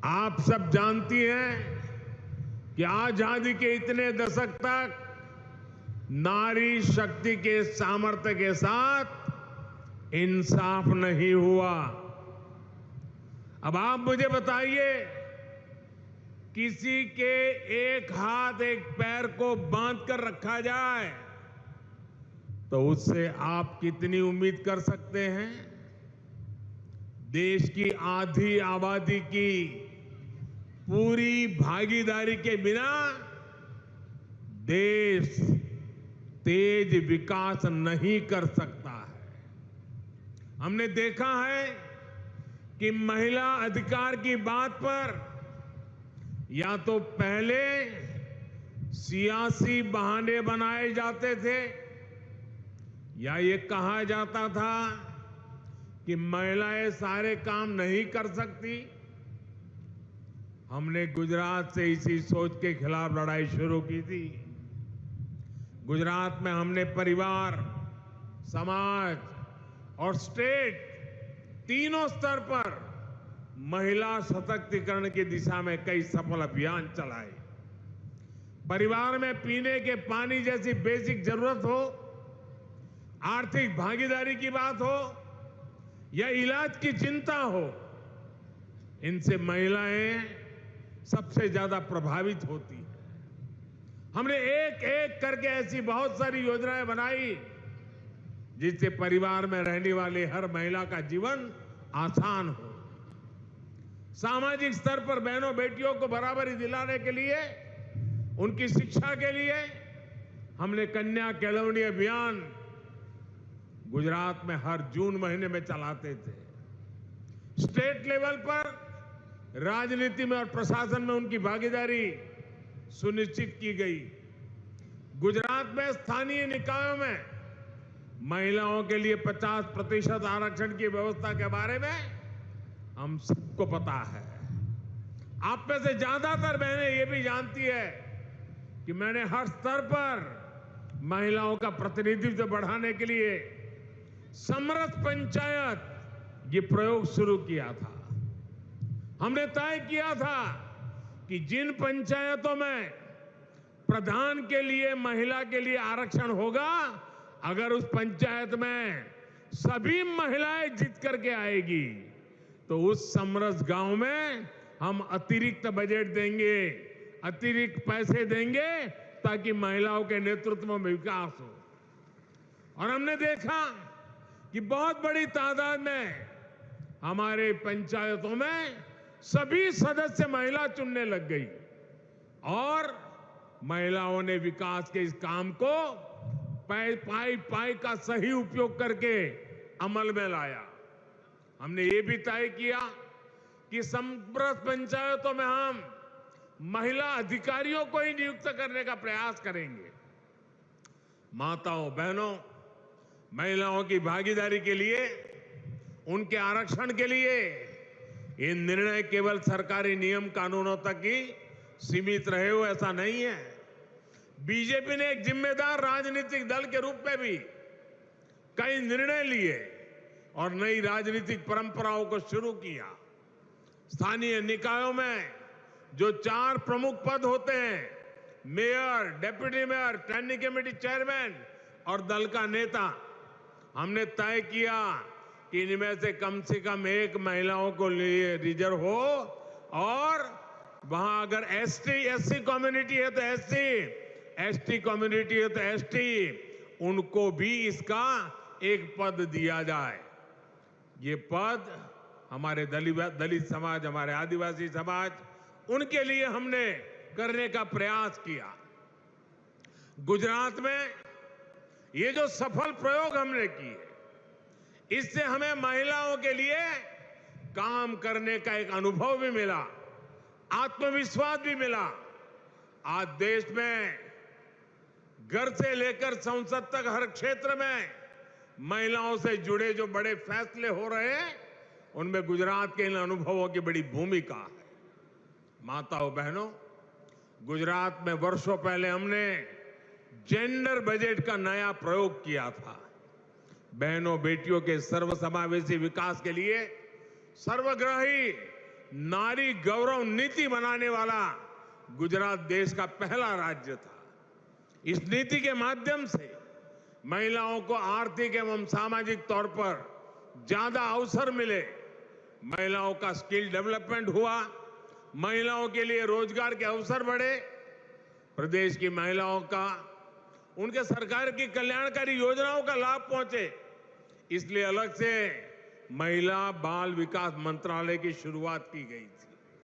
आप सब जानती हैं कि आजादी के इतने दशक तक नारी शक्ति के सामर्थ्य के साथ इंसाफ नहीं हुआ। अब आप मुझे बताइए, किसी के एक हाथ एक पैर को बांध कर रखा जाए तो उससे आप कितनी उम्मीद कर सकते हैं? देश की आधी आबादी की पूरी भागीदारी के बिना देश तेज विकास नहीं कर सकता है। हमने देखा है कि महिला अधिकार की बात पर या तो पहले सियासी बहाने बनाए जाते थे या ये कहा जाता था कि महिलाएं सारे काम नहीं कर सकती। हमने गुजरात से इसी सोच के खिलाफ लड़ाई शुरू की थी। गुजरात में हमने परिवार, समाज और स्टेट तीनों स्तर पर महिला सशक्तिकरण की दिशा में कई सफल अभियान चलाए। परिवार में पीने के पानी जैसी बेसिक जरूरत हो, आर्थिक भागीदारी की बात हो या इलाज की चिंता हो, इनसे महिलाएं सबसे ज्यादा प्रभावित होती हैं। हमने एक एक करके ऐसी बहुत सारी योजनाएं बनाई जिससे परिवार में रहने वाली हर महिला का जीवन आसान हो। सामाजिक स्तर पर बहनों बेटियों को बराबरी दिलाने के लिए, उनकी शिक्षा के लिए हमने कन्या केळवणी अभियान गुजरात में हर जून महीने में चलाते थे। स्टेट लेवल पर राजनीति में और प्रशासन में उनकी भागीदारी सुनिश्चित की गई। गुजरात में स्थानीय निकायों में महिलाओं के लिए 50% आरक्षण की व्यवस्था के बारे में हम सबको पता है। आप में से ज्यादातर बहनें ये भी जानती है कि मैंने हर स्तर पर महिलाओं का प्रतिनिधित्व बढ़ाने के लिए समरस पंचायत ये प्रयोग शुरू किया था। हमने तय किया था कि जिन पंचायतों में प्रधान के लिए महिला के लिए आरक्षण होगा, अगर उस पंचायत में सभी महिलाएं जीत करके आएगी तो उस समरस गांव में हम अतिरिक्त बजट देंगे, अतिरिक्त पैसे देंगे ताकि महिलाओं के नेतृत्व में विकास हो। और हमने देखा कि बहुत बड़ी तादाद में हमारे पंचायतों में सभी सदस्य महिला चुनने लग गई और महिलाओं ने विकास के इस काम को पाई का सही उपयोग करके अमल में लाया। हमने ये भी तय किया कि समरस पंचायतों में हम महिला अधिकारियों को ही नियुक्त करने का प्रयास करेंगे। माताओं, बहनों, महिलाओं की भागीदारी के लिए, उनके आरक्षण के लिए ये निर्णय केवल सरकारी नियम कानूनों तक ही सीमित रहे हो ऐसा नहीं है। बीजेपी ने एक जिम्मेदार राजनीतिक दल के रूप में भी कई निर्णय लिए और नई राजनीतिक परंपराओं को शुरू किया। स्थानीय निकायों में जो 4 प्रमुख पद होते हैं, mayor, deputy mayor, standing committee chairman और दल का नेता, हमने तय किया कि इनमें से कम एक महिलाओं को लिए रिजर्व हो और वहां अगर एससी कम्युनिटी है तो एसटी कम्युनिटी है तो एसटी, उनको भी इसका एक पद दिया जाए। ये पद हमारे दलित समाज, हमारे आदिवासी समाज, उनके लिए हमने करने का प्रयास किया। गुजरात में ये जो सफल प्रयोग हमने किए, इससे हमें महिलाओं के लिए काम करने का एक अनुभव भी मिला, आत्मविश्वास भी मिला। आज देश में घर से लेकर संसद तक हर क्षेत्र में महिलाओं से जुड़े जो बड़े फैसले हो रहे हैं, उनमें गुजरात के इन अनुभवों की बड़ी भूमिका है। माताओं, बहनों, गुजरात में वर्षों पहले हमने जेंडर बजट का नया प्रयोग किया था। बहनों बेटियों के सर्वसमावेशी विकास के लिए सर्वग्राही नारी गौरव नीति बनाने वाला गुजरात देश का पहला राज्य था। इस नीति के माध्यम से महिलाओं को आर्थिक एवं सामाजिक तौर पर ज्यादा अवसर मिले, महिलाओं का स्किल डेवलपमेंट हुआ, महिलाओं के लिए रोजगार के अवसर बढ़े, प्रदेश की महिलाओं का उनके सरकार की कल्याणकारी योजनाओं का लाभ पहुंचे। इसलिए अलग से महिला बाल विकास मंत्रालय की शुरुआत की गई थी।